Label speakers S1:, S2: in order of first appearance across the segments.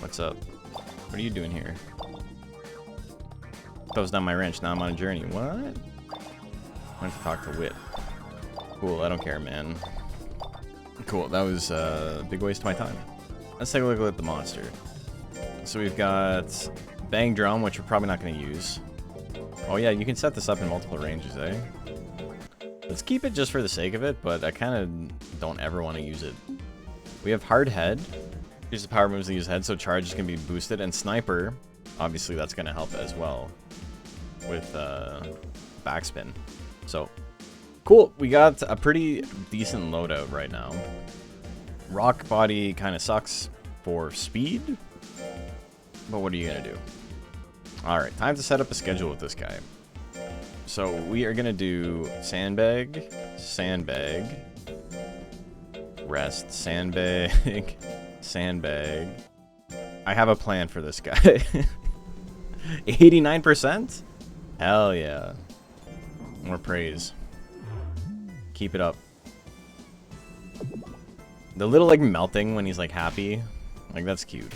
S1: What's up? What are you doing here? Closed down my wrench. Now I'm on a journey. What? I want to talk to Wit. Cool. I don't care, man. Cool. That was a big waste of my time. Let's take a look at the monster. So we've got Bang Drum, which we're probably not going to use. Oh yeah, you can set this up in multiple ranges, eh? Let's keep it just for the sake of it, but I kind of don't ever want to use it. We have Hard Head. Use the power moves to use head, so charge is going to be boosted. And Sniper, obviously that's going to help as well with backspin. So, cool. We got a pretty decent loadout right now. Rock Body kind of sucks for speed, but what are you going to do? Alright, time to set up a schedule with this guy. So, we are going to do Sandbag, Sandbag, Rest, Sandbag, Sandbag. I have a plan for this guy. 89%? Hell yeah. More praise. Keep it up. The little like melting when he's like happy, like that's cute.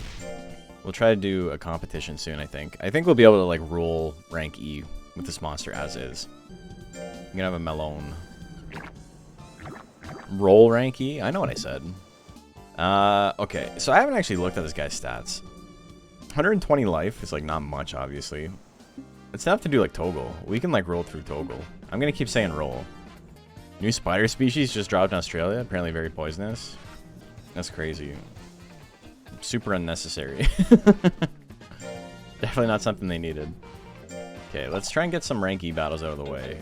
S1: We'll try to do a competition soon, I think. I think we'll be able to like roll rank E with this monster as is. I'm gonna have a Melon. Roll rank E? I know what I said. Okay, so I haven't actually looked at this guy's stats. 120 life is like not much, obviously. It's enough to do like Toggle. We can like roll through Toggle. I'm gonna keep saying roll. New spider species just dropped in Australia, apparently very poisonous. That's crazy. Super unnecessary. Definitely not something they needed. Okay, let's try and get some rank E battles out of the way.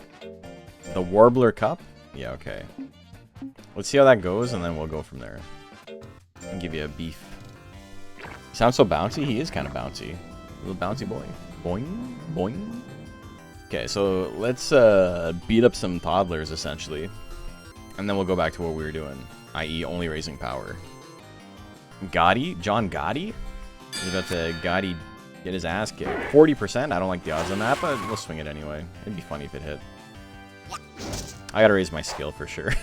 S1: The Warbler Cup? Yeah, okay. Let's see how that goes, and then we'll go from there. I'll give you a beef. He sounds so bouncy. He is kind of bouncy. Little bouncy boy. Boing, boing. Okay, so let's beat up some toddlers, essentially. And then we'll go back to what we were doing, i.e. only raising power. Gotti? John Gotti? He's about to Gotti get his ass kicked. 40%? I don't like the odds on that, but we'll swing it anyway. It'd be funny if it hit. I gotta raise my skill for sure.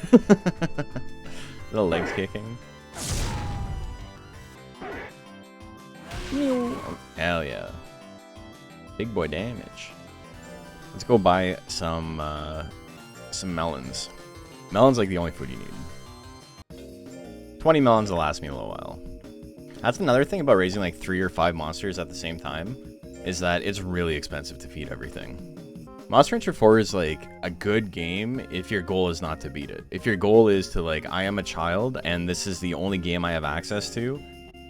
S1: Little legs kicking. Hell yeah. Big boy damage. Let's go buy some melons. Melons like the only food you need. 20 melons will last me a little while. That's another thing about raising like 3 or 5 monsters at the same time, is that it's really expensive to feed everything. Monster Rancher 4 is like a good game if your goal is not to beat it. If your goal is to like, I am a child and this is the only game I have access to,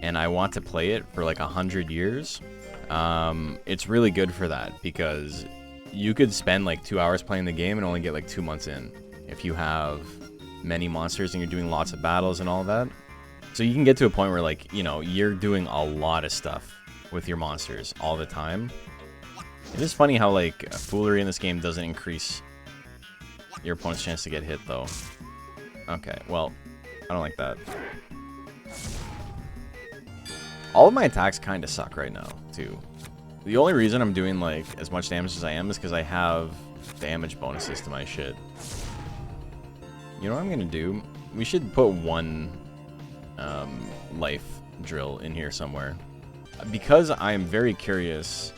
S1: and I want to play it for like 100 years, it's really good for that, because you could spend like 2 hours playing the game and only get like 2 months in if you have many monsters and you're doing lots of battles and all that. So you can get to a point where like, you know, you're doing a lot of stuff with your monsters all the time. It is funny how like foolery in this game doesn't increase your opponent's chance to get hit though. Okay, well, I don't like that. All of my attacks kind of suck right now, too. The only reason I'm doing, like, as much damage as I am is because I have damage bonuses to my shit. You know what I'm going to do? We should put one life drill in here somewhere. Because I'm very curious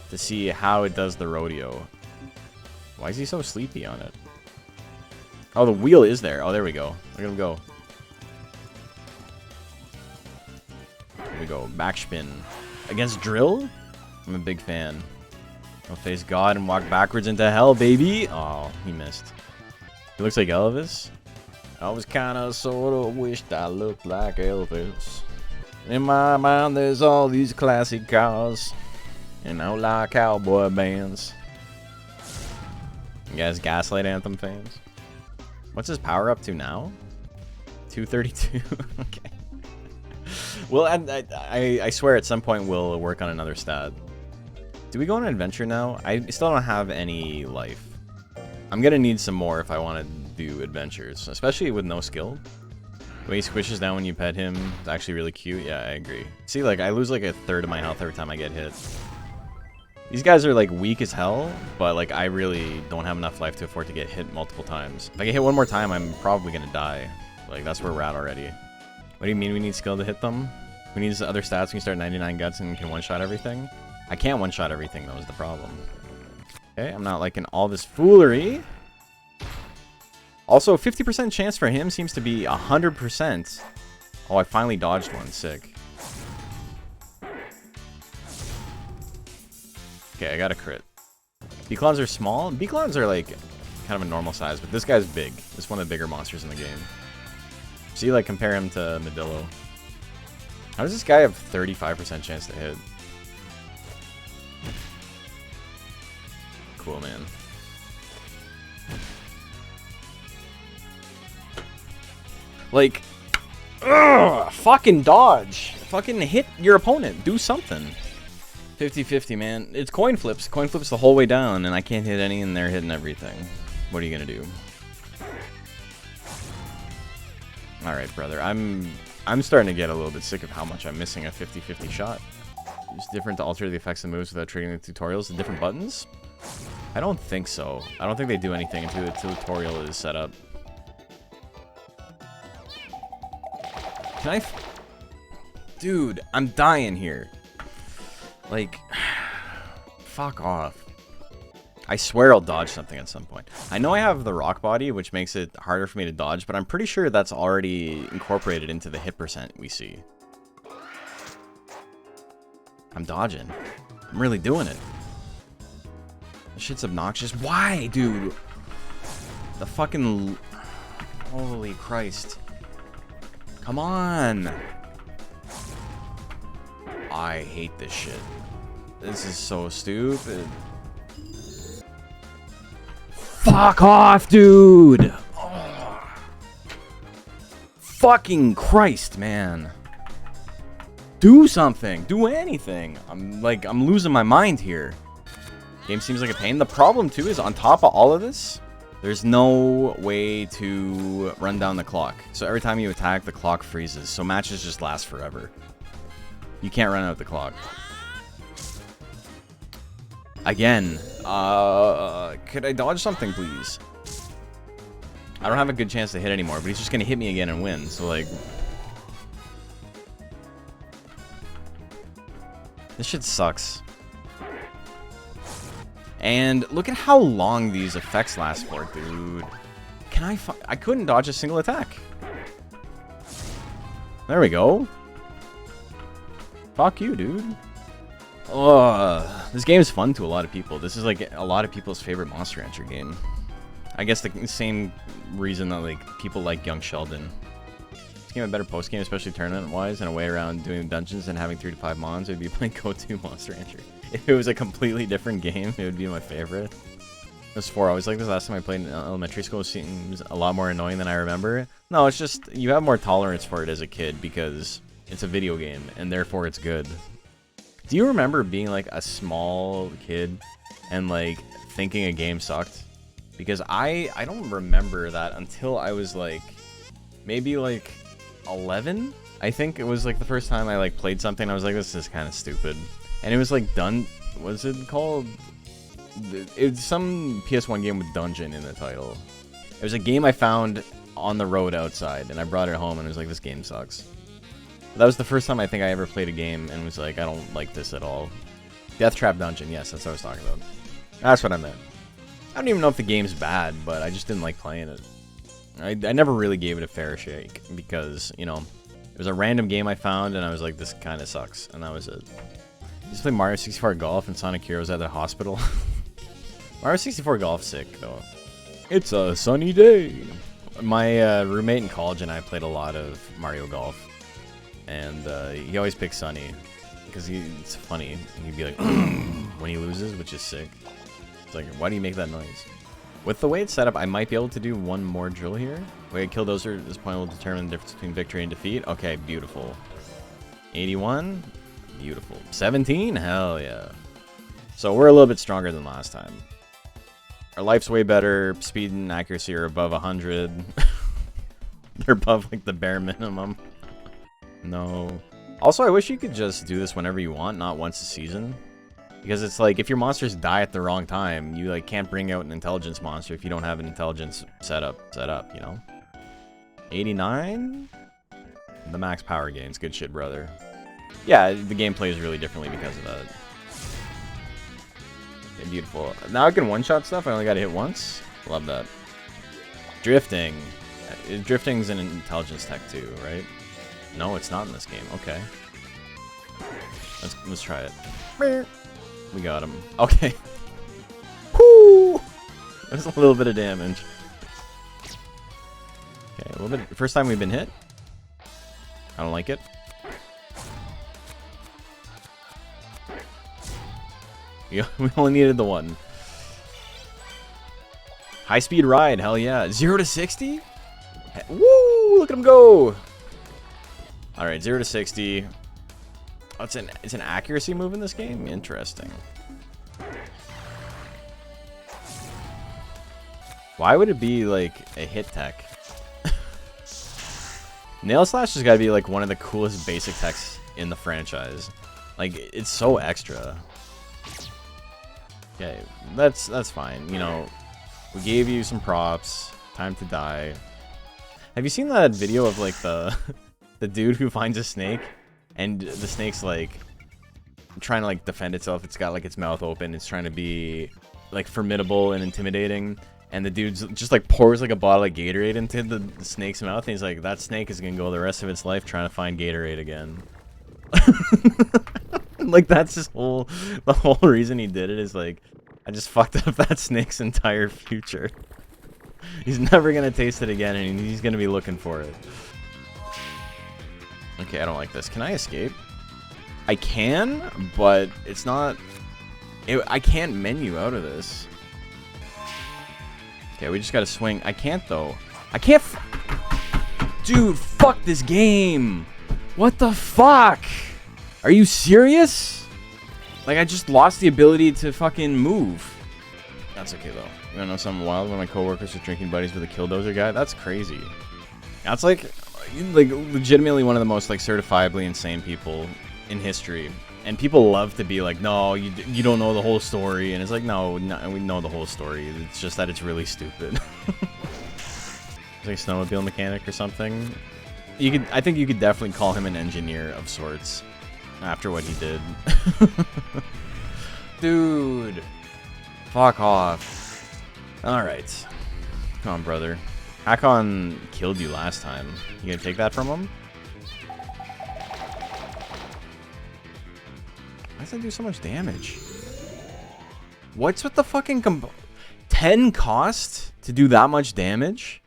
S1: to see how it does the rodeo. Why is he so sleepy on it? Oh, the wheel is there. Oh, there we go. Look at him go. Here we go. Backspin. Against drill? I'm a big fan. I'll face God and walk backwards into hell, baby. Oh, he missed. He looks like Elvis. I was kinda sorta wished I looked like Elvis. In my mind there's all these classic cars and I like cowboy bands. You guys Gaslight Anthem fans? What's his power up to now? 232? Okay. Well, I swear at some point we'll work on another stat. Do we go on an adventure now? I still don't have any life. I'm gonna need some more if I want to do adventures, especially with no skill. The way he squishes down when you pet him is actually really cute. Yeah, I agree. See, like, I lose like a third of my health every time I get hit. These guys are like weak as hell, but like I really don't have enough life to afford to get hit multiple times. If I get hit one more time, I'm probably gonna die. Like, that's where we're at already. What do you mean we need skill to hit them? Who needs other stats when you start 99 guts and can one-shot everything? I can't one-shot everything, though, is the problem. Okay, I'm not liking all this foolery. Also, 50% chance for him seems to be 100%. Oh, I finally dodged one. Sick. Okay, I got a crit. B-Claws are small. B-Claws are, like, kind of a normal size, but this guy's big. This is one of the bigger monsters in the game. See, like, compare him to Medillo. How does this guy have 35% chance to hit? Cool, man. Like, ugh, fucking dodge. Fucking hit your opponent. Do something. 50-50, man. It's coin flips. Coin flips the whole way down, and I can't hit any, and they're hitting everything. What are you gonna do? Alright, brother. I'm starting to get a little bit sick of how much I'm missing a 50-50 shot. It's different to alter the effects of moves without triggering the tutorials. The different buttons? I don't think so. I don't think they do anything until the tutorial is set up. Can I... Dude, I'm dying here. Like... Fuck off. I swear I'll dodge something at some point. I know I have the rock body, which makes it harder for me to dodge, but I'm pretty sure that's already incorporated into the hit percent we see. I'm dodging. I'm really doing it. This shit's obnoxious. Why, dude? The fucking... Holy Christ. Come on. I hate this shit. This is so stupid. Fuck off, dude! Oh. Fucking Christ, man. Do something. Do anything. I'm losing my mind here. Game seems like a pain. The problem, too, is on top of all of this, there's no way to run down the clock. So every time you attack, the clock freezes. So matches just last forever. You can't run out the clock. Again, could I dodge something, please? I don't have a good chance to hit anymore, but he's just gonna hit me again and win, so, like... This shit sucks. And look at how long these effects last for, dude. I couldn't dodge a single attack. There we go. Fuck you, dude. This game is fun to a lot of people. This is like a lot of people's favorite Monster Rancher game. I guess the same reason that like people like Young Sheldon. This game a better post game, especially tournament wise, and a way around doing dungeons and having 3 to 5 mons. It would be my go-to Monster Rancher. If it was a completely different game, it would be my favorite. It was 4. I was like this last time I played in elementary school. It seems a lot more annoying than I remember. No, it's just you have more tolerance for it as a kid because it's a video game and therefore it's good. Do you remember being like a small kid and like thinking a game sucked? Because I don't remember that until I was like maybe like 11. I think it was like the first time I like played something. I was like, this is kind of stupid, and it was like what's it called? It's some PS1 game with dungeon in the title. It was a game I found on the road outside, and I brought it home, and it was like, this game sucks. That was the first time I think I ever played a game and was like, I don't like this at all. Death Trap Dungeon, yes, that's what I was talking about. That's what I meant. I don't even know if the game's bad, but I just didn't like playing it. I never really gave it a fair shake because, you know, it was a random game I found and I was like, this kind of sucks, and that was it. I used to play Mario 64 Golf and Sonic Heroes at the hospital. Mario 64 Golf's sick, though. It's a sunny day. My roommate in college and I played a lot of Mario Golf. And he always picks Sunny because it's funny. He'd be like, when he loses, which is sick. It's like, why do you make that noise? With the way it's set up, I might be able to do one more drill here. Wait, kill those at this point will determine the difference between victory and defeat. Okay, beautiful. 81, beautiful. 17, hell yeah. So we're a little bit stronger than last time. Our life's way better. Speed and accuracy are above 100. They're above like the bare minimum. No. Also, I wish you could just do this whenever you want, not once a season. Because it's like, if your monsters die at the wrong time, you like can't bring out an intelligence monster if you don't have an intelligence set up, you know? 89? The max power gains. Good shit, brother. Yeah, the game plays really differently because of that. Okay, beautiful. Now I can one-shot stuff. I only got to hit once. Love that. Drifting. Drifting's an intelligence tech too, right? No, it's not in this game. Okay. Let's try it. We got him. Okay. Whoo! There's a little bit of damage. Okay, a little bit. First time we've been hit. I don't like it. We only needed the one. High speed ride, hell yeah. 0 to 60? Woo! Look at him go! Alright, 0 to 60. Oh, it's an accuracy move in this game? Interesting. Why would it be like a hit tech? Nail Slash has got to be like one of the coolest basic techs in the franchise. Like, it's so extra. Okay, that's fine. You know, we gave you some props. Time to die. Have you seen that video of like the dude who finds a snake and the snake's like trying to like defend itself? It's got like its mouth open. It's trying to be like formidable and intimidating. And the dude's just like pours like a bottle of Gatorade into the snake's mouth. And he's like, that snake is gonna go the rest of its life trying to find Gatorade again. Like, that's the whole reason he did it is like, I just fucked up that snake's entire future. He's never gonna taste it again, and he's gonna be looking for it. Okay, I don't like this. Can I escape? I can, but it's not... I can't menu out of this. Okay, we just gotta swing. I can't, though. I can't... Dude, fuck this game! What the fuck? Are you serious? Like, I just lost the ability to fucking move. That's okay, though. You wanna know something wild? One of my coworkers was drinking buddies with a killdozer guy? That's crazy. That's like legitimately one of the most, like, certifiably insane people in history. And people love to be like, no, you don't know the whole story. And it's like, no, we know the whole story. It's just that it's really stupid. It's like a snowmobile mechanic or something. I think you could definitely call him an engineer of sorts. After what he did. Dude. Fuck off. Alright. Come on, brother. Hakon killed you last time. You gonna take that from him? Why does that do so much damage? What's with the fucking 10 cost to do that much damage?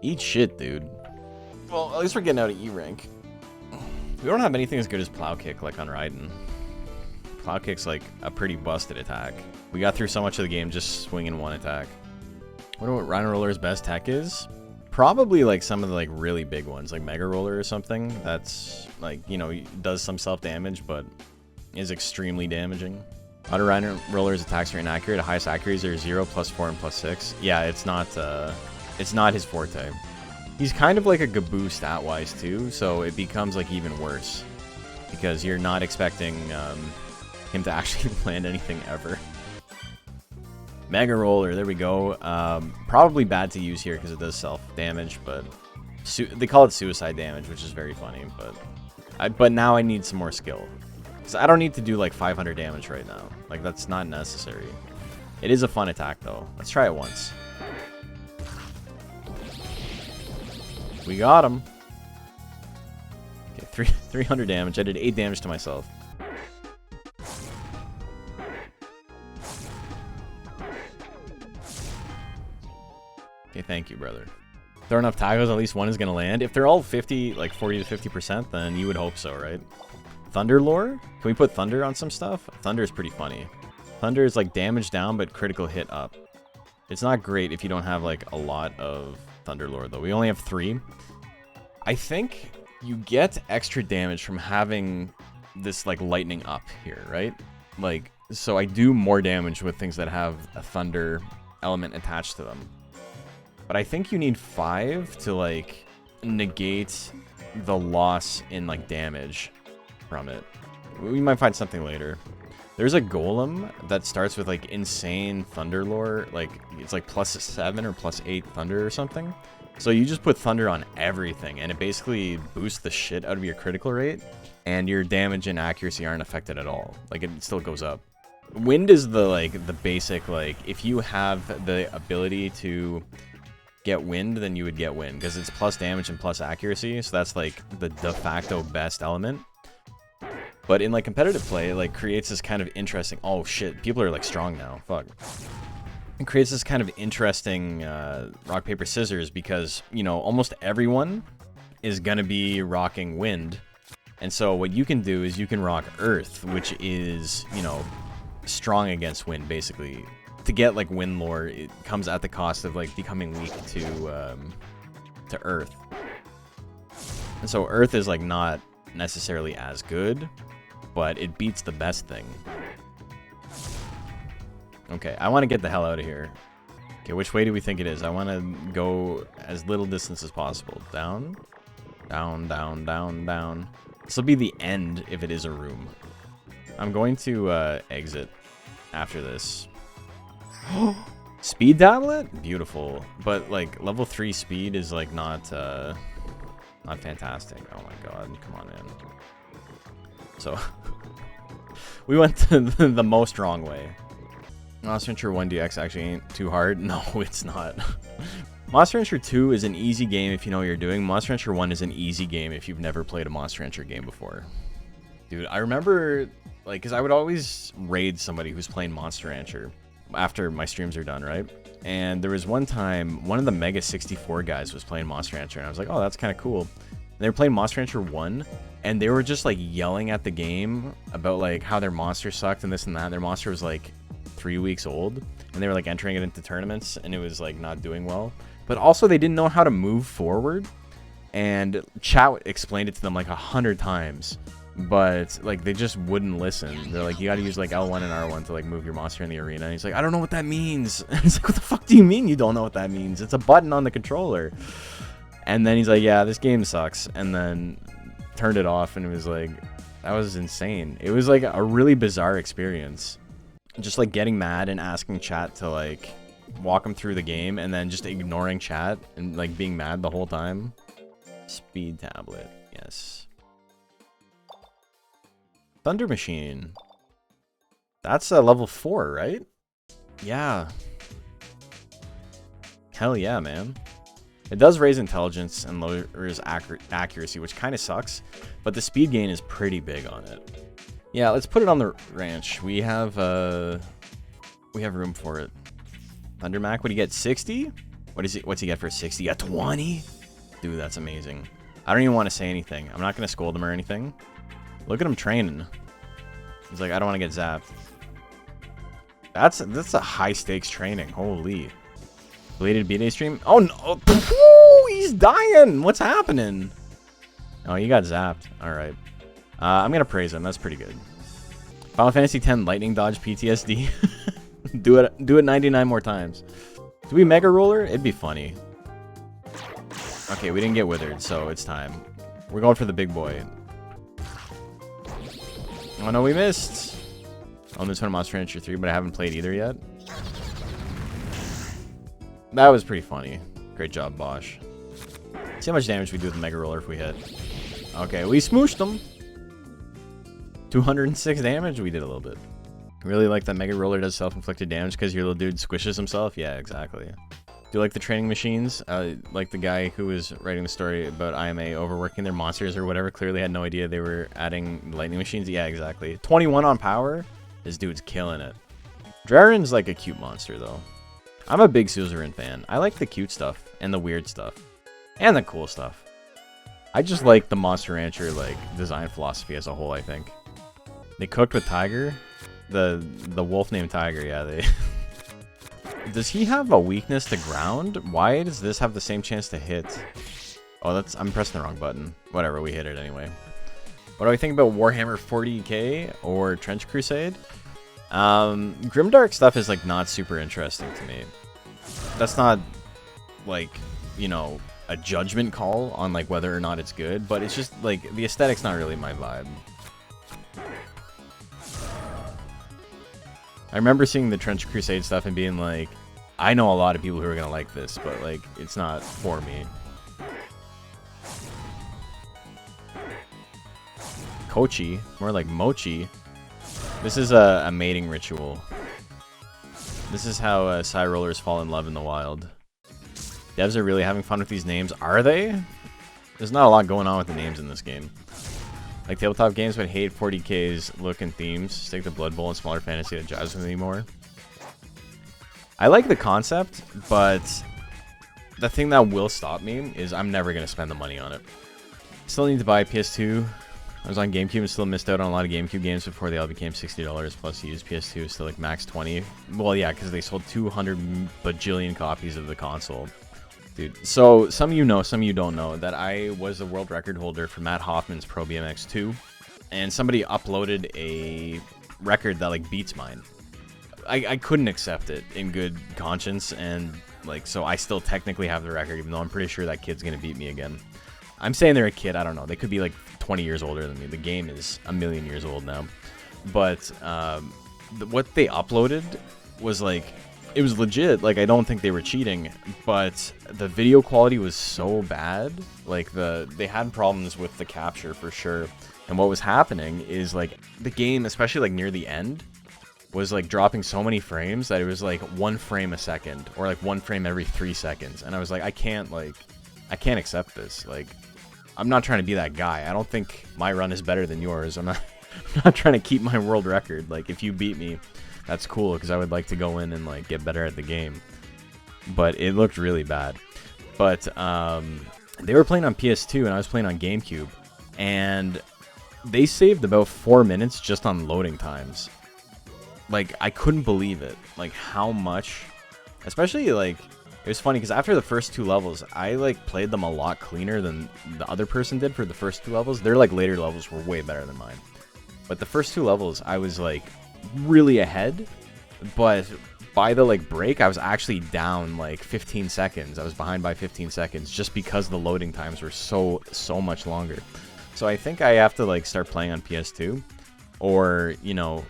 S1: Eat shit, dude. Well, at least we're getting out of E rank. We don't have anything as good as Plow Kick like on Raiden. Plow Kick's like a pretty busted attack. We got through so much of the game just swinging one attack. Wonder what Rhino Roller's best tech is? Probably like some of the like really big ones, like Mega Roller or something. That's like, you know, does some self-damage, but is extremely damaging. How do Rhino Roller's attacks are inaccurate? The highest accuracy are 0, +4, and +6. Yeah, it's not his forte. He's kind of like a Gaboo stat-wise too, so it becomes like even worse. Because you're not expecting him to actually land anything ever. Mega Roller, there we go. Probably bad to use here because it does self-damage, but... they call it suicide damage, which is very funny, but now I need some more skill. Because I don't need to do like 500 damage right now. Like, that's not necessary. It is a fun attack, though. Let's try it once. We got him. Okay, 300 damage. I did 8 damage to myself. Okay, thank you, brother. Throw enough tacos, at least one is gonna land. If they're all 50, like 40 to 50%, then you would hope so, right? Thunder lore? Can we put thunder on some stuff? Thunder is pretty funny. Thunder is like damage down, but critical hit up. It's not great if you don't have like a lot of thunder lore, though. We only have 3. I think you get extra damage from having this like lightning up here, right? Like, so I do more damage with things that have a thunder element attached to them. But I think you need 5 to like negate the loss in like damage from it. We might find something later. There's a golem that starts with like insane thunder lore, like it's like +7 or +8 thunder or something. So you just put thunder on everything, and it basically boosts the shit out of your critical rate, and your damage and accuracy aren't affected at all. Like, it still goes up. Wind is the basic, like, if you have the ability to get wind, then you would get wind, because it's plus damage and plus accuracy, so that's, like, the de facto best element. But in, like, competitive play, it, like, creates this kind of interesting... Oh, shit, people are, like, strong now. Fuck. It creates this kind of interesting rock, paper, scissors because, you know, almost everyone is going to be rocking wind. And so what you can do is you can rock earth, which is, you know, strong against wind, basically. To get, like, wind lore, it comes at the cost of, like, becoming weak to earth. And so earth is, like, not necessarily as good, but it beats the best thing. Okay, I want to get the hell out of here. Okay, which way do we think it is? I want to go as little distance as possible. Down, down, down, down, down. This will be the end if it is a room. I'm going to exit after this. Speed tablet? Beautiful. But, like, level 3 speed is, like, not fantastic. Oh my god, come on in. So, we went to the most wrong way. Monster Rancher 1DX actually ain't too hard. No, it's not. Monster Rancher 2 is an easy game if you know what you're doing. Monster Rancher 1 is an easy game if you've never played a Monster Rancher game before. Dude, I remember, like, because I would always raid somebody who's playing Monster Rancher after my streams are done, right? And there was one time, one of the Mega 64 guys was playing Monster Rancher, and I was like, oh, that's kind of cool. And they were playing Monster Rancher 1, and they were just, like, yelling at the game about, like, how their monster sucked and this and that. Their monster was, like, 3 weeks old, and they were, like, entering it into tournaments, and it was, like, not doing well. But also, they didn't know how to move forward, and chat explained it to them, like, 100 times. But, like, they just wouldn't listen. They're like, you gotta use, like, L1 and R1 to, like, move your monster in the arena. And he's like, I don't know what that means. And it's like, what the fuck do you mean you don't know what that means? It's a button on the controller. And then he's like, yeah, this game sucks. And then turned it off, and it was like, that was insane. It was, like, a really bizarre experience. Just, like, getting mad and asking chat to, like, walk him through the game, and then just ignoring chat and, like, being mad the whole time. Speed tablet, yes. Thunder Machine. That's level 4, right? Yeah. Hell yeah, man. It does raise intelligence and lowers accuracy, which kind of sucks, but the speed gain is pretty big on it. Yeah, let's put it on the ranch. We have room for it. Thunder Mac, what do you get? 60? What's he get for 60? Yeah, 20? Dude, that's amazing. I don't even want to say anything. I'm not going to scold him or anything. Look at him training. He's like, I don't want to get zapped. That's a high stakes training. Holy. Belated B-Day stream? Oh no! Ooh, he's dying! What's happening? Oh, you got zapped. Alright. I'm gonna praise him. That's pretty good. Final Fantasy X lightning dodge PTSD. do it 99 more times. Do we Mega Roller? It'd be funny. Okay, we didn't get withered, so it's time. We're going for the big boy. Oh no, we missed. Oh, there's one Monster Rancher 3, but I haven't played either yet. That was pretty funny. Great job, Bosch. See how much damage we do with the Mega Roller if we hit. Okay, we smooshed them. 206 damage? We did a little bit. Really like that Mega Roller does self-inflicted damage because your little dude squishes himself? Yeah, exactly. Do you like the training machines? Like the guy who was writing the story about IMA overworking their monsters or whatever clearly had no idea they were adding lightning machines? Yeah, exactly. 21 on power? This dude's killing it. Draren's like a cute monster, though. I'm a big Suzerain fan. I like the cute stuff and the weird stuff and the cool stuff. I just like the Monster Rancher like design philosophy as a whole, I think. They cooked with Tiger? The wolf named Tiger, yeah, they... Does he have a weakness to ground? Why does this have the same chance to hit? Oh, I'm pressing the wrong button. Whatever, we hit it anyway. What do I think about Warhammer 40k or Trench Crusade? Grimdark stuff is like not super interesting to me. That's not like, you know, a judgment call on like whether or not it's good, but it's just like the aesthetic's not really my vibe. I remember seeing the Trench Crusade stuff and being like, I know a lot of people who are gonna like this, but like it's not for me. Kochi, more like mochi. This is a mating ritual. This is how Psy Rollers fall in love in the wild. Devs are really having fun with these names, are they? There's not a lot going on with the names in this game. Like tabletop games would hate 40K's look and themes. Stick to Blood Bowl and smaller fantasy that jives with me more. I like the concept, but the thing that will stop me is I'm never going to spend the money on it. Still need to buy a PS2. I was on GameCube and still missed out on a lot of GameCube games before they all became $60, plus used PS2 is still like max 20. Well, yeah, because they sold 200 bajillion copies of the console. Dude, so some of you know, some of you don't know, that I was the world record holder for Matt Hoffman's Pro BMX 2, and somebody uploaded a record that like beats mine. I couldn't accept it in good conscience, and like, so I still technically have the record, even though I'm pretty sure that kid's gonna beat me again. I'm saying they're a kid, I don't know, they could be like 20 years older than me. The game is a million years old now. But what they uploaded was like, it was legit. Like, I don't think they were cheating, but the video quality was so bad. Like, they had problems with the capture for sure. And what was happening is like the game, especially like near the end, was like dropping so many frames that it was like 1 frame a second, or like 1 frame every 3 seconds. And I was like, I can't accept this. Like, I'm not trying to be that guy. I don't think my run is better than yours. I'm not trying to keep my world record. Like, if you beat me, that's cool, because I would like to go in and like get better at the game. But it looked really bad. But they were playing on PS2 and I was playing on GameCube, and they saved about 4 minutes just on loading times. Like, I couldn't believe it. Like, how much, especially like, it was funny because after the first 2 levels, I like played them a lot cleaner than the other person did for the first 2 levels. Their like later levels were way better than mine. But the first 2 levels, I was like really ahead. But by the like break, I was actually down like 15 seconds. I was behind by 15 seconds just because the loading times were so much longer. So I think I have to like start playing on PS2, or, you know,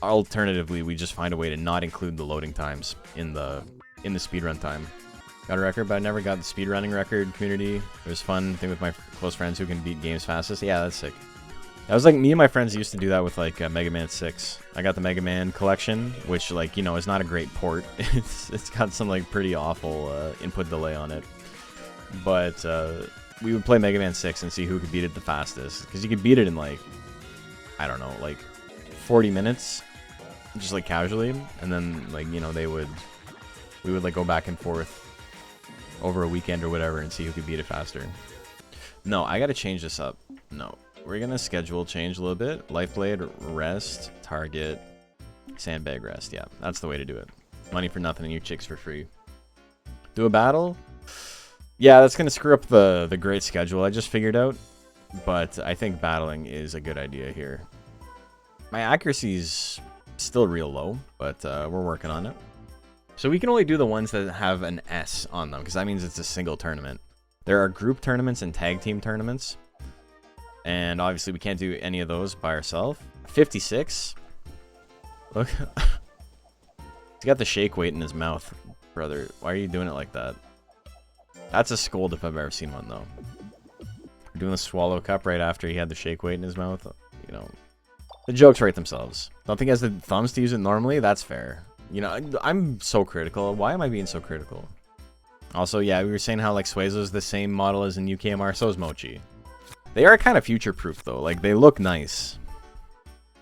S1: alternatively, we just find a way to not include the loading times in the speedrun time. Got a record, but I never got the speedrunning record community. It was fun thing with my close friends who can beat games fastest. Yeah, that's sick. That was like, me and my friends used to do that with like Mega Man 6. I got the Mega Man collection, which, like, you know, is not a great port. It's got some like pretty awful input delay on it. But we would play Mega Man 6 and see who could beat it the fastest, because you could beat it in like, I don't know, like 40 minutes, just like casually, and then like, you know, we would like go back and forth over a weekend or whatever and see who could beat it faster. No, I gotta change this up. No, we're gonna schedule change a little bit. Lifeblade, rest, target, sandbag, rest. Yeah, that's the way to do it. Money for nothing and you chicks for free. Do a battle? Yeah, that's gonna screw up the great schedule I just figured out, but I think battling is a good idea here. My accuracy's still real low, but we're working on it. So we can only do the ones that have an S on them, because that means it's a single tournament. There are group tournaments and tag team tournaments, and obviously we can't do any of those by ourselves. 56. Look. He's got the shake weight in his mouth, brother. Why are you doing it like that? That's a scold if I've ever seen one, though. We're doing the swallow cup right after he had the shake weight in his mouth. You know, the jokes write themselves. Don't think he has the thumbs to use it normally? That's fair. You know, I'm so critical. Why am I being so critical? Also, yeah, we were saying how like Suezo's the same model as in UKMR, so is Mochi. They are kind of future-proof, though. Like, they look nice.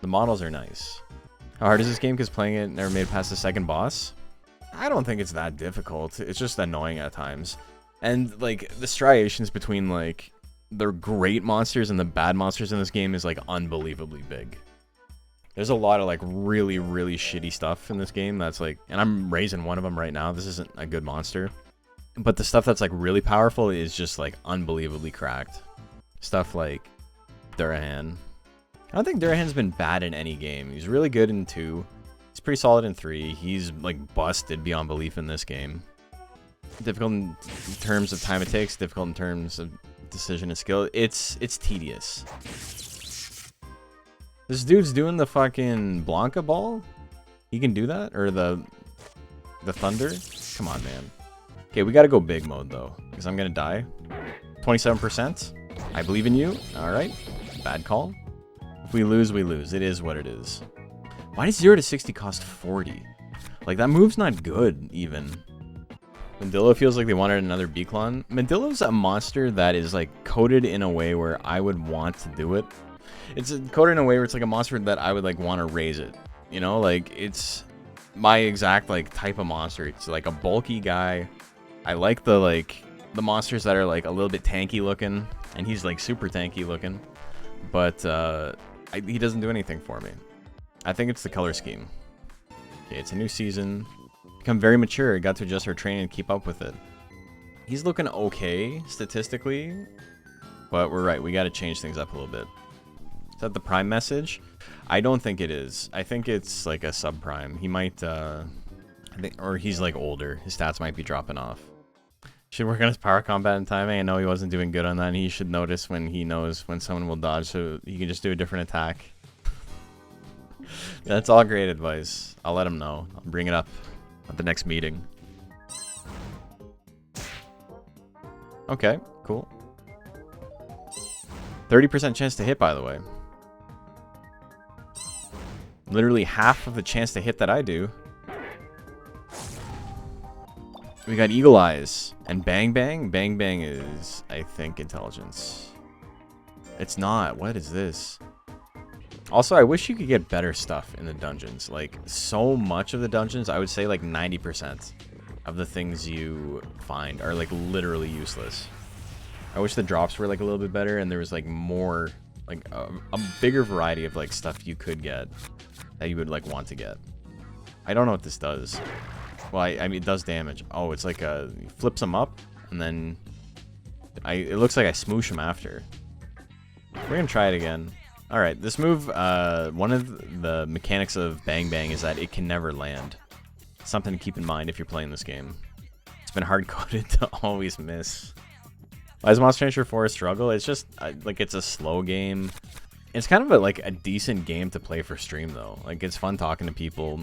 S1: The models are nice. How hard is this game? Because playing it never made it past the second boss? I don't think it's that difficult. It's just annoying at times. And, like, the striations between, like, the great monsters and the bad monsters in this game is, like, unbelievably big. There's a lot of, like, really, really shitty stuff in this game that's, like... And I'm raising one of them right now. This isn't a good monster. But the stuff that's, like, really powerful is just, like, unbelievably cracked. Stuff like Durahan. I don't think Durahan's been bad in any game. He's really good in 2. He's pretty solid in 3. He's, like, busted beyond belief in this game. Difficult in terms of time it takes. Difficult in terms of decision and skill. It's tedious. This dude's doing the fucking Blanca ball? He can do that? Or the The thunder? Come on, man. Okay, we gotta go big mode, though, because I'm gonna die. 27%? I believe in you. Alright. Bad call. If we lose, we lose. It is what it is. Why does 0 to 60 cost 40? Like, that move's not good, even. Mandillo feels like they wanted another B-Clon. Mandillo's a monster that is, like, coded in a way where I would want to do it. It's coded in a way where it's, like, a monster that I would, like, want to raise it. You know? Like, it's my exact, like, type of monster. It's, like, a bulky guy. I like the, like, the monsters that are, like, a little bit tanky looking. And he's, like, super tanky looking. But, he doesn't do anything for me. I think it's the color scheme. Okay, it's a new season. Become very mature. Got to adjust our training and keep up with it. He's looking okay, statistically. But we're right. We got to change things up a little bit. Is that the prime message? I don't think it is. I think it's, like, a sub-prime. He might, I think, or he's, like, older. His stats might be dropping off. Should work on his power combat and timing. I know he wasn't doing good on that. And he should notice when he knows when someone will dodge, so he can just do a different attack. That's all great advice. I'll let him know. I'll bring it up at the next meeting. Okay, cool. 30% chance to hit, by the way. Literally half of the chance to hit that I do. We got Eagle Eyes and Bang Bang. Bang Bang is, I think, intelligence. It's not. What is this? Also, I wish you could get better stuff in the dungeons. Like, so much of the dungeons, I would say like 90% of the things you find are like literally useless. I wish the drops were like a little bit better and there was like more, like a bigger variety of like stuff you could get that you would like want to get. I don't know what this does. Well, I mean, it does damage. Oh, it's like flips them up and then it looks like I smoosh them after. We're gonna try it again. All right, this move, one of the mechanics of Bang Bang is that it can never land. Something to keep in mind if you're playing this game. It's been hard-coded to always miss. Why is Monster Rancher 4 a struggle? It's just, like, it's a slow game. It's kind of like a decent game to play for stream, though. Like, it's fun talking to people.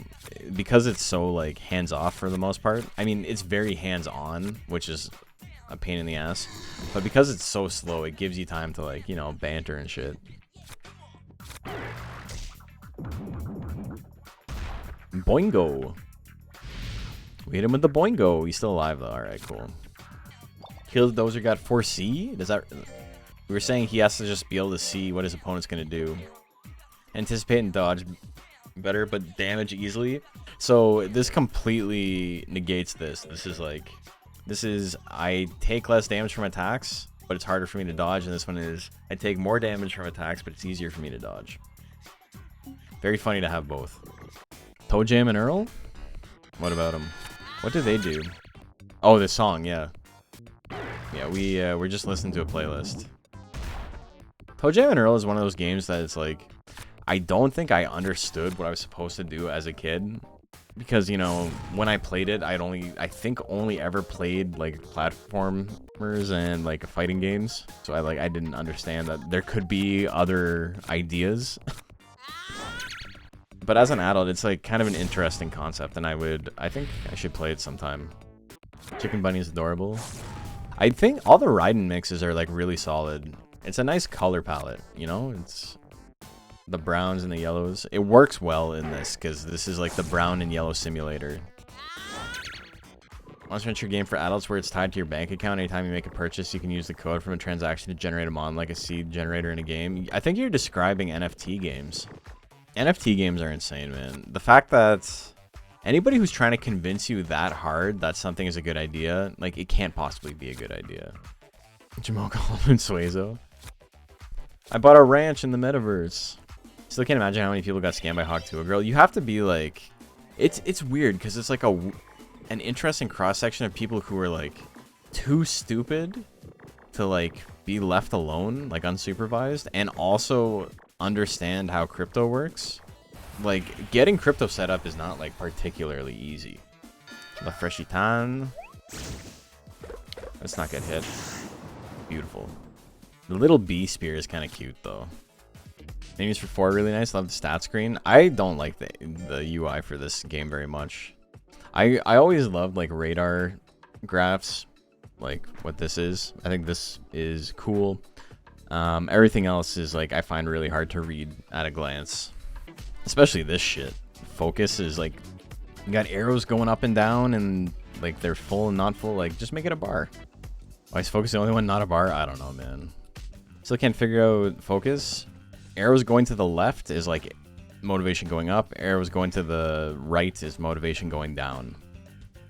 S1: Because it's so, like, hands-off for the most part. I mean, it's very hands-on, which is a pain in the ass. But because it's so slow, it gives you time to, like, you know, banter and shit. Boingo. We hit him with the boingo. He's still alive though. Alright, cool. Kill the Dozer got 4C? Does that... We were saying he has to just be able to see what his opponent's gonna do. Anticipate and dodge better, but damage easily. So this completely negates this. This is like... This is... I take less damage from attacks, but it's harder for me to dodge. And this one is... I take more damage from attacks, but it's easier for me to dodge. Very funny to have both. Toe Jam and Earl? What about them? What do they do? Oh, this song, yeah. Yeah, we're just listening to a playlist. Toe Jam and Earl is one of those games that it's like... I don't think I understood what I was supposed to do as a kid. Because, you know, when I played it, I think only ever played, like, platformers and, like, fighting games. So I didn't understand that there could be other ideas. But as an adult, it's like kind of an interesting concept, and I think I should play it sometime. Chicken Bunny is adorable. I think all the Raiden mixes are like really solid. It's a nice color palette, you know? It's the browns and the yellows. It works well in this because this is like the brown and yellow simulator. Monster Hunter game for adults where it's tied to your bank account. Anytime you make a purchase, you can use the code from a transaction to generate a mon like a seed generator in a game. I think you're describing NFT games. NFT games are insane, man. The fact that anybody who's trying to convince you that hard that something is a good idea, like, it can't possibly be a good idea. Jamal Coleman Suezo. I bought a ranch in the metaverse. Still can't imagine how many people got scammed by Hawk Tuah Girl. You have to be like... It's weird, because it's like an interesting cross-section of people who are, like, too stupid to, like, be left alone, like, unsupervised, and also... understand how crypto works. Like, getting crypto set up is not like particularly easy. La Freshitan. Let's not get hit. Beautiful. The little bee spear is kind of cute though. Names for 4 really nice. Love the stat screen. I don't like the UI for this game very much. I always loved like radar graphs, like what this is. I think this is cool. Everything else is like I find really hard to read at a glance, especially this shit. Focus is like you got arrows going up and down, and like they're full and not full. Like just make it a bar. Why is focus the only one not a bar? I don't know, man. Still can't figure out focus. Arrows going to the left is like motivation going up. Arrows going to the right is motivation going down.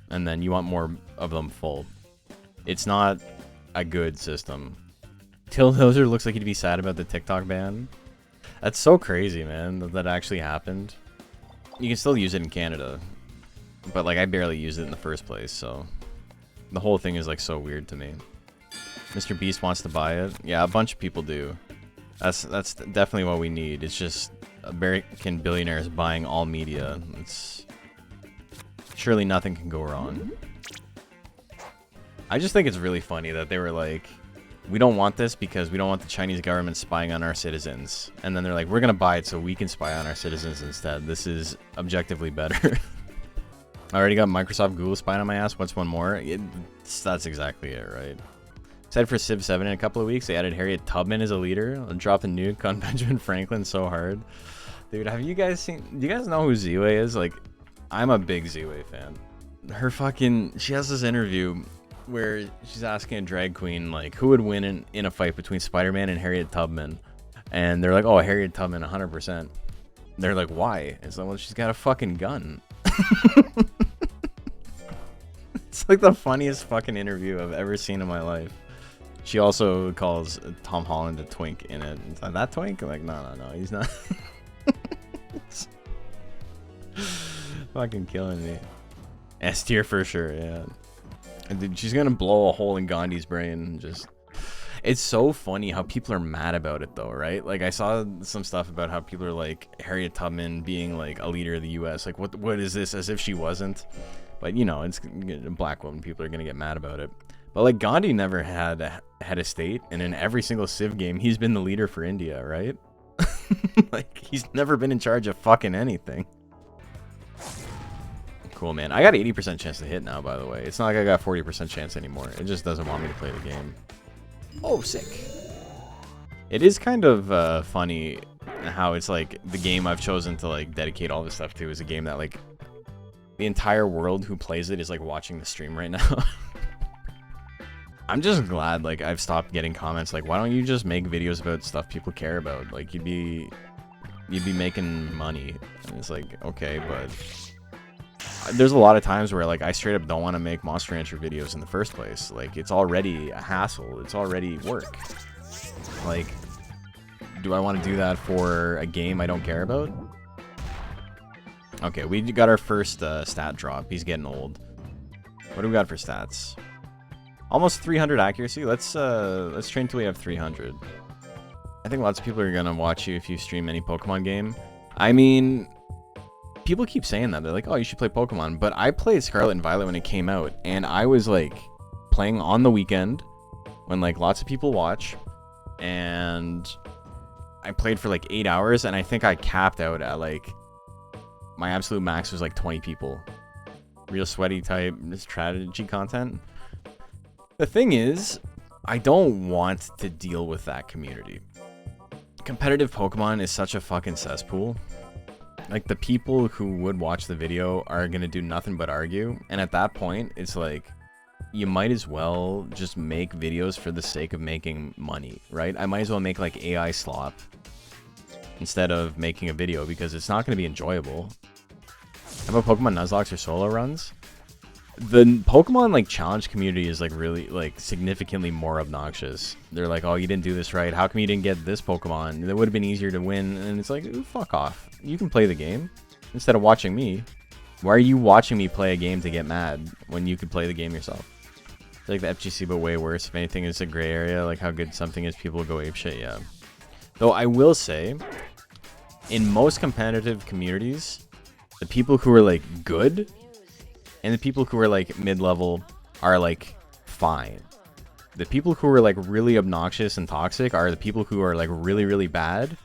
S1: And then you want more of them full. It's not a good system. Tildozer looks like he'd be sad about the TikTok ban. That's so crazy, man, that actually happened. You can still use it in Canada. But like I barely used it in the first place, so the whole thing is like so weird to me. Mr. Beast wants to buy it. Yeah, a bunch of people do. That's definitely what we need. It's just American billionaires buying all media. It's surely nothing can go wrong. I just think it's really funny that they were like, we don't want this because we don't want the Chinese government spying on our citizens. And then they're like, we're gonna buy it so we can spy on our citizens instead. This is objectively better. I already got Microsoft Google spying on my ass. What's one more? That's exactly it, right? Excited for Civ 7 in a couple of weeks. They added Harriet Tubman as a leader. I'll drop a nuke on Benjamin Franklin so hard. Dude, have you guys seen... Do you guys know who Ziwei is? Like, I'm a big Ziwei fan. Her fucking... She has this interview where she's asking a drag queen, like, who would win in a fight between Spider-Man and Harriet Tubman? And they're like, oh, Harriet Tubman, 100%. They're like, why? It's like, well, she's got a fucking gun. It's like the funniest fucking interview I've ever seen in my life. She also calls Tom Holland a twink in it. Is that twink? Like, no, he's not. Fucking killing me. S tier for sure, yeah. And dude, she's gonna blow a hole in Gandhi's brain. Just, it's so funny how people are mad about it though, right? Like I saw some stuff about how people are like Harriet Tubman being like a leader of the U.S. Like what is this? As if she wasn't. But you know, it's a black woman. People are gonna get mad about it. But like Gandhi never had a head of state, and in every single Civ game, he's been the leader for India, right? Like he's never been in charge of fucking anything. Cool, man. I got 80% chance to hit now, by the way. It's not like I got 40% chance anymore. It just doesn't want me to play the game. Oh, sick. It is kind of funny how it's like the game I've chosen to like dedicate all this stuff to is a game that like the entire world who plays it is like watching the stream right now. I'm just glad like I've stopped getting comments like, why don't you just make videos about stuff people care about? Like you'd be making money. And it's like, okay, but there's a lot of times where like I straight up don't want to make Monster Rancher videos in the first place. Like it's already a hassle. It's already work. Like, do I want to do that for a game I don't care about? Okay, we got our first stat drop. He's getting old. What do we got for stats? Almost 300 accuracy. Let's train till we have 300. I think lots of people are gonna watch you if you stream any Pokemon game. I mean, people keep saying that. They're like, oh, you should play Pokemon. But I played Scarlet and Violet when it came out, and I was like playing on the weekend when like lots of people watch, and I played for like 8 hours, and I think I capped out at like my absolute max was like 20 people. Real sweaty type strategy content. The thing is, I don't want to deal with that community. Competitive Pokemon is such a fucking cesspool. Like, the people who would watch the video are gonna do nothing but argue, and at that point, it's like, you might as well just make videos for the sake of making money, right? I might as well make, like, AI slop instead of making a video, because it's not gonna be enjoyable. How about Pokemon Nuzlocke or solo runs? The Pokemon like challenge community is like really like significantly more obnoxious. They're like, oh, you didn't do this right. How come you didn't get this Pokemon? It would have been easier to win. And it's like, ooh, fuck off. You can play the game instead of watching me. Why are you watching me play a game to get mad when you could play the game yourself? It's like the FGC, but way worse. If anything, it's a gray area. Like how good something is, people go apeshit. Yeah. Though I will say, in most competitive communities, the people who are like good and the people who are like mid-level are like fine. The people who are like really obnoxious and toxic are the people who are like really, really bad.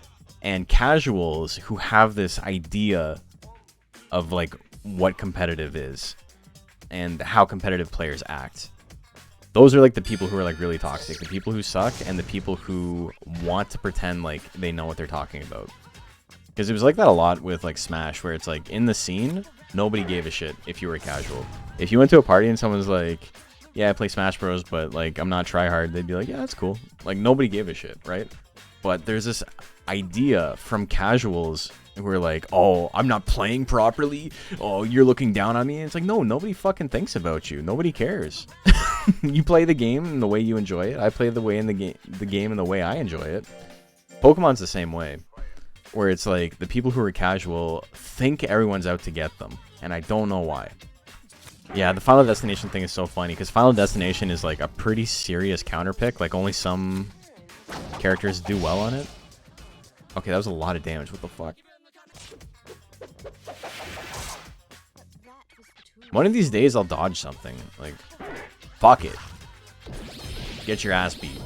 S1: And casuals who have this idea of like what competitive is. and how competitive players act. Those are like the people who are like really toxic, the people who suck, and the people who want to pretend like they know what they're talking about. Because it was like that a lot with like Smash, where it's like in the scene, nobody gave a shit if you were casual. If you went to a party and someone's like, yeah, I play Smash Bros, but like I'm not tryhard, they'd be like, yeah, that's cool. Like nobody gave a shit, right? But there's this idea from casuals who are like, oh, I'm not playing properly. Oh, you're looking down on me. And it's like, no, nobody fucking thinks about you. Nobody cares. You play the game in the way you enjoy it. I play the game in the way I enjoy it. Pokemon's the same way, where it's like the people who are casual think everyone's out to get them, and I don't know why. Yeah, the Final Destination thing is so funny because Final Destination is like a pretty serious counter pick. Like only some characters do well on it. Okay, that was a lot of damage. What the fuck? One of these days I'll dodge something. Like, fuck it. Get your ass beat.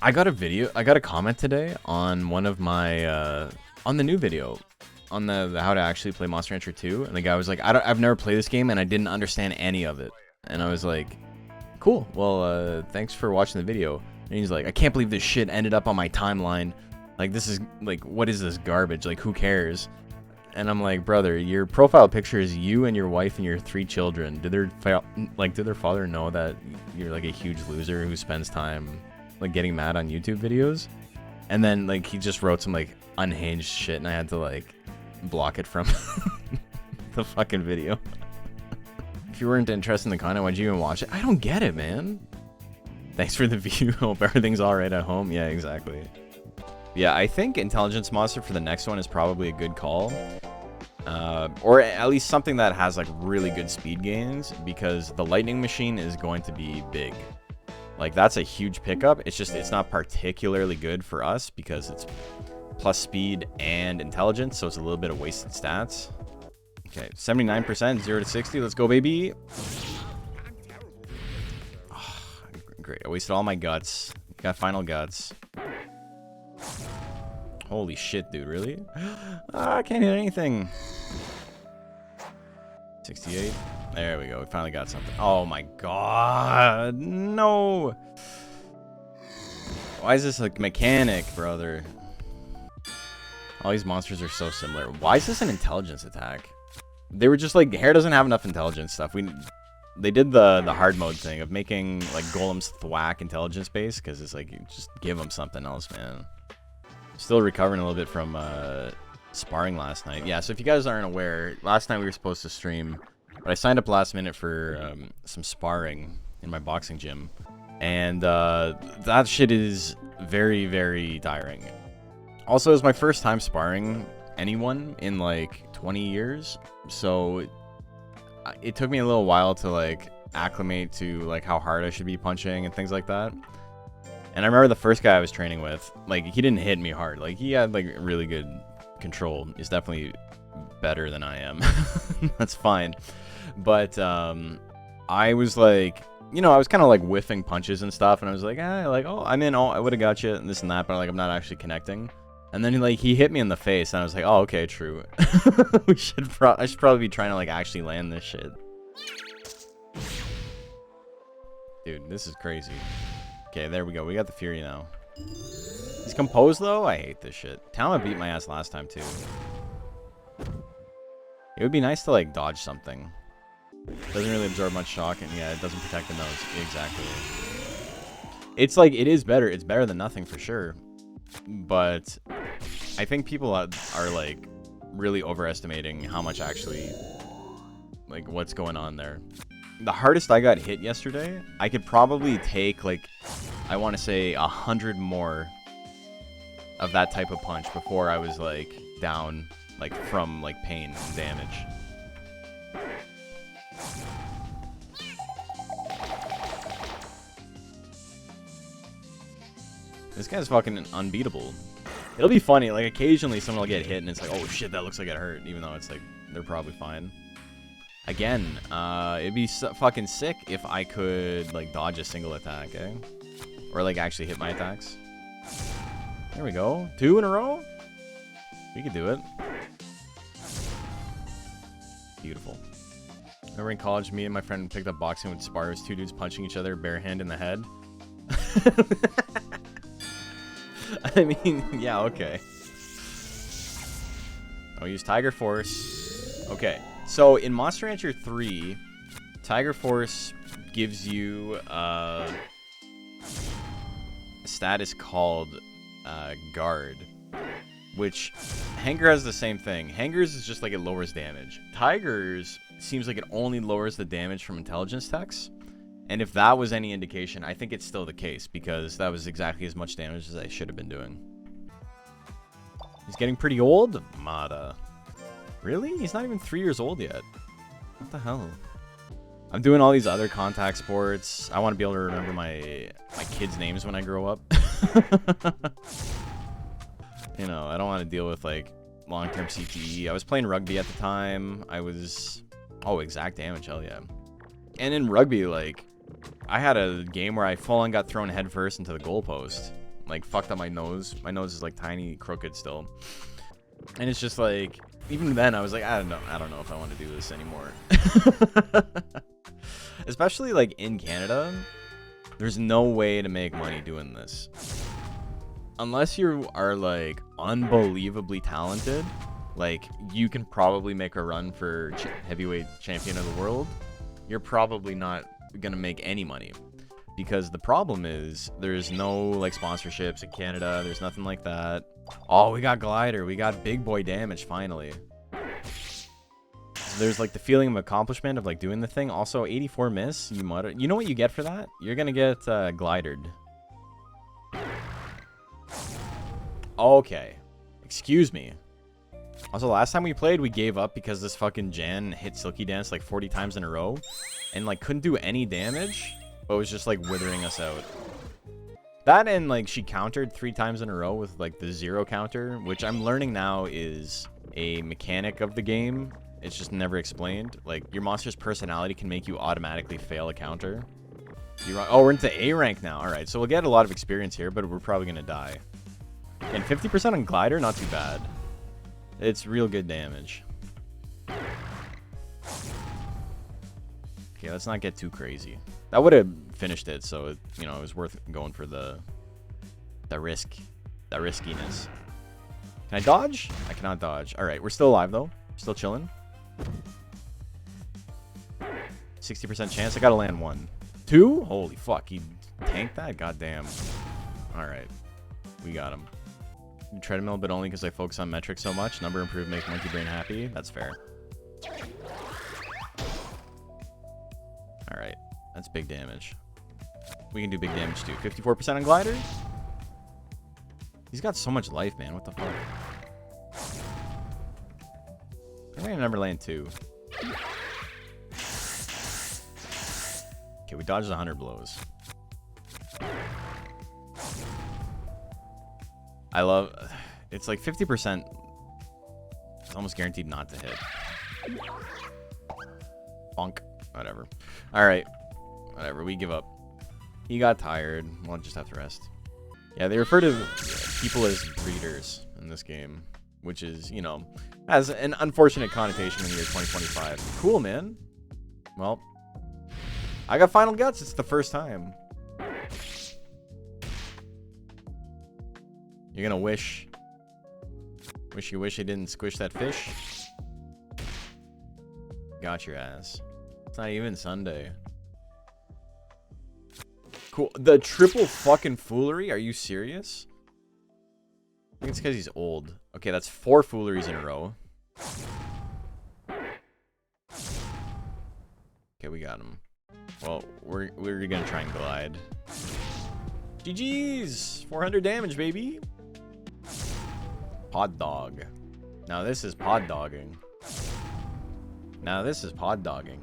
S1: I got a comment today on one of my, on the new video. On the how to actually play Monster Rancher 2. And the guy was like, I've never played this game and I didn't understand any of it. And I was like, cool. Well, thanks for watching the video. And he's like, I can't believe this shit ended up on my timeline. Like, this is, like, what is this garbage? Like, who cares? And I'm like, brother, your profile picture is you and your wife and your 3 children. Did their father know that you're, like, a huge loser who spends time, like, getting mad on YouTube videos? And then, like, he just wrote some, like, unhinged shit, and I had to, like, block it from the fucking video. If you weren't interested in the content, why'd you even watch it? I don't get it, man. Thanks for the view. Hope everything's alright at home. Yeah, exactly. Yeah, I think Intelligence Monster for the next one is probably a good call. Or at least something that has like really good speed gains, because the Lightning Machine is going to be big. Like, that's a huge pickup. It's just, it's not particularly good for us because it's plus speed and intelligence, so it's a little bit of wasted stats. Okay, 79%, 0 to 60. Let's go, baby. Great, I wasted all my guts. Got final guts. Holy shit, dude, really? I can't hit anything. 68. There we go, we finally got something. Oh my god, no! Why is this a mechanic, brother? All these monsters are so similar. Why is this an intelligence attack? They were just like, Hair doesn't have enough intelligence stuff. They did the hard mode thing of making like golems thwack intelligence base, because it's like, you just give them something else, man. Still recovering a little bit from sparring last night. Yeah, so if you guys aren't aware, last night we were supposed to stream, but I signed up last minute for some sparring in my boxing gym, and that shit is very, very tiring. Also, it was my first time sparring anyone in like 20 years, so it took me a little while to like acclimate to like how hard I should be punching and things like that. And I remember the first guy I was training with, like, he didn't hit me hard. Like, he had like really good control. He's definitely better than I am. That's fine. But I was like, you know, I was kind of like whiffing punches and stuff, and I was like, oh, I'm in, oh, I would have got you and this and that, but like I'm not actually connecting. And then like he hit me in the face, and I was like, oh, okay, true. I should probably be trying to like actually land this shit. Dude, this is crazy. Okay, there we go. We got the Fury now. He's composed though. I hate this shit. Tama beat my ass last time too. It would be nice to like dodge something. Doesn't really absorb much shock, and yeah, it doesn't protect the nose. Exactly. It's like, it is better. It's better than nothing for sure. But I think people are like really overestimating how much actually, like, what's going on there. The hardest I got hit yesterday, I could probably take like, I want to say 100 more of that type of punch before I was like down, like from like pain and damage. This guy's fucking unbeatable. It'll be funny, like occasionally someone will get hit and it's like, oh shit, that looks like it hurt, even though it's like, they're probably fine. Again, it'd be fucking sick if I could like dodge a single attack, eh? Or like actually hit my attacks. There we go. 2 in a row? We could do it. Beautiful. Remember in college, me and my friend picked up boxing with spars, two dudes punching each other bare hand in the head? I mean, yeah, okay. I'll use Tiger Force. Okay, so in Monster Rancher 3, Tiger Force gives you a status called Guard, which Hanger has the same thing. Hanger's is just like it lowers damage. Tiger's seems like it only lowers the damage from intelligence techs. And if that was any indication, I think it's still the case, because that was exactly as much damage as I should have been doing. He's getting pretty old? Mada. Really? He's not even 3 years old yet. What the hell? I'm doing all these other contact sports. I want to be able to remember my kids' names when I grow up. You know, I don't want to deal with, like, long-term CTE. I was playing rugby at the time. I was... Oh, exact damage. Hell yeah. And in rugby, like... I had a game where I full-on got thrown headfirst into the goalpost. Like, fucked up my nose. My nose is, like, tiny, crooked still. And it's just, like... Even then, I was like, I don't know if I want to do this anymore. Especially, like, in Canada, there's no way to make money doing this. Unless you are, like, unbelievably talented, like, you can probably make a run for heavyweight champion of the world. You're probably not gonna make any money, because the problem is there's no, like, sponsorships in Canada. There's nothing like that. Oh, we got glider. We got big boy damage finally. So there's, like, the feeling of accomplishment of, like, doing the thing. Also, 84 miss. You know what you get for that? You're gonna get glidered. Okay. Excuse me. Also, last time we played, we gave up because this fucking Jan hit Silky Dance like 40 times in a row and, like, couldn't do any damage, but was just, like, withering us out. That and, like, she countered 3 times in a row with, like, the 0 counter, which I'm learning now is a mechanic of the game. It's just never explained. Like, your monster's personality can make you automatically fail a counter. Oh, we're into A rank now. All right, so we'll get a lot of experience here, but we're probably going to die. And 50% on glider, not too bad. It's real good damage. Okay, let's not get too crazy. That would have finished it, so it, you know, it was worth going for the riskiness. Can I dodge? I cannot dodge. All right, we're still alive though. Still chilling. 60% chance. I gotta land 1. 2? Holy fuck! He tanked that. Goddamn. All right, we got him. Treadmill, but only because I focus on metrics so much. Number improved, make monkey brain happy. That's fair. All right, that's big damage. We can do big damage too. 54% on glider. He's got so much life, man. What the fuck? I'm gonna number land 2. Okay, we dodged 100 blows. I love... It's like 50%. It's almost guaranteed not to hit. Bonk. Whatever. Alright. Whatever. We give up. He got tired. We'll just have to rest. Yeah, they refer to people as breeders in this game, which is, you know, has an unfortunate connotation in the year 2025. Cool, man. Well, I got final guts. It's the first time. You're gonna wish you wish you didn't squish that fish. Got your ass. It's not even Sunday. Cool. The triple fucking foolery? Are you serious? I think it's because he's old. Okay, that's 4 fooleries in a row. Okay, we got him. Well, we're gonna try and glide. GG's! 400 damage, baby! Pod dog. Now this is pod dogging. Now this is pod dogging.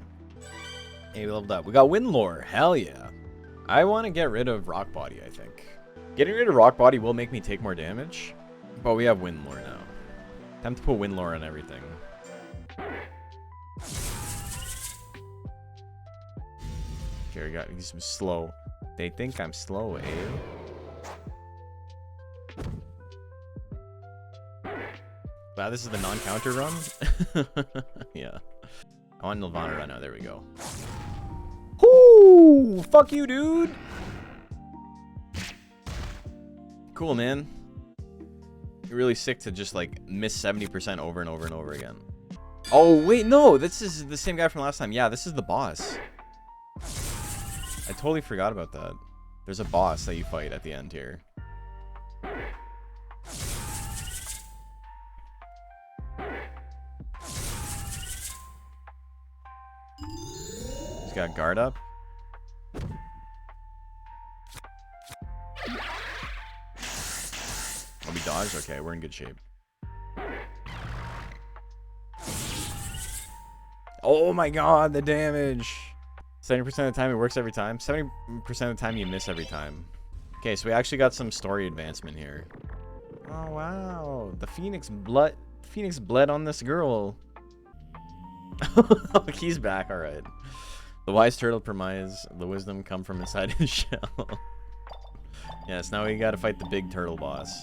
S1: Hey, we leveled up. We got wind lore. Hell yeah. I want to get rid of rock body, I think. Getting rid of rock body will make me take more damage, but we have wind lore now. Time to put wind lore on everything. Okay, we got some slow. They think I'm slow, eh? Wow, this is the non-counter run? Yeah. I want Nirvana right now. There we go. Ooh, fuck you, dude. Cool, man. You're really sick to just like miss 70% over and over and over again. Oh, wait, no. This is the same guy from last time. Yeah, this is the boss. I totally forgot about that. There's a boss that you fight at the end here. He's got guard up. Oh, we dodged? Okay, we're in good shape. Oh my god, the damage! 70% of the time it works every time. 70% of the time you miss every time. Okay, so we actually got some story advancement here. Oh wow, the Phoenix bled on this girl. Oh, he's back, alright. The wise turtle premise, the wisdom come from inside his shell. Yes, now we gotta fight the big turtle boss.